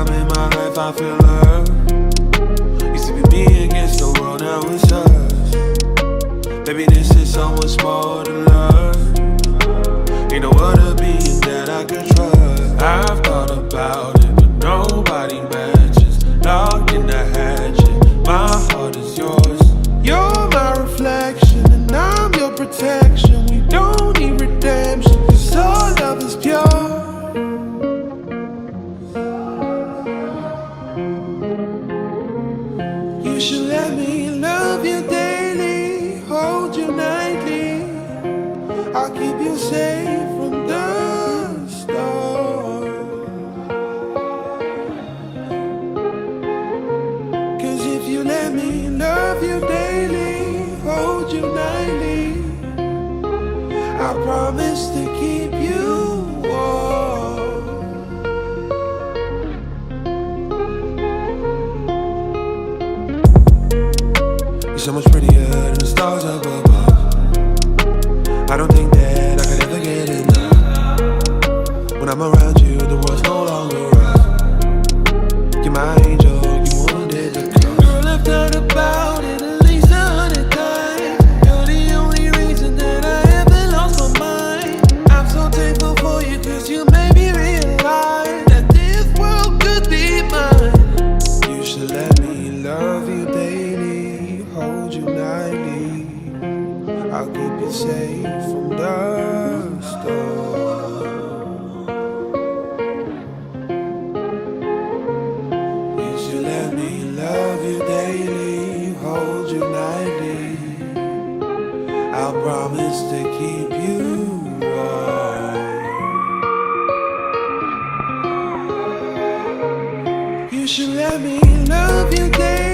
time in my life I feel hurt. Used to be me against the world, now it's us. Baby, this is so much more than love. Ain't no other being that I could trust. I've thought about it, but nobody matches. Locked in the hatchet, my heart is yours. You're my reflection, and I'm your protection. We don't need redemption, 'cause our love is pure. You should let me love you daily, hold you nightly. I'll keep you safe from the storm. 'Cause if you let me love you daily, hold you nightly, I promise to keep you warm. You're so much prettier than the stars up above. I don't think that I could ever get enough. When I'm around you, the world's no longer rough. You're my angel, you wanted to come. Girl, I've thought about it at least 100 times. You're the only reason that I ever lost my mind. I'm so thankful for you, 'cause you made me realize that this world could be mine. You should let me love you daily, hold you nightly. I'll keep you safe from the storm. You should let me love you daily, hold you nightly. I'll promise to keep you warm. You should let me love you daily.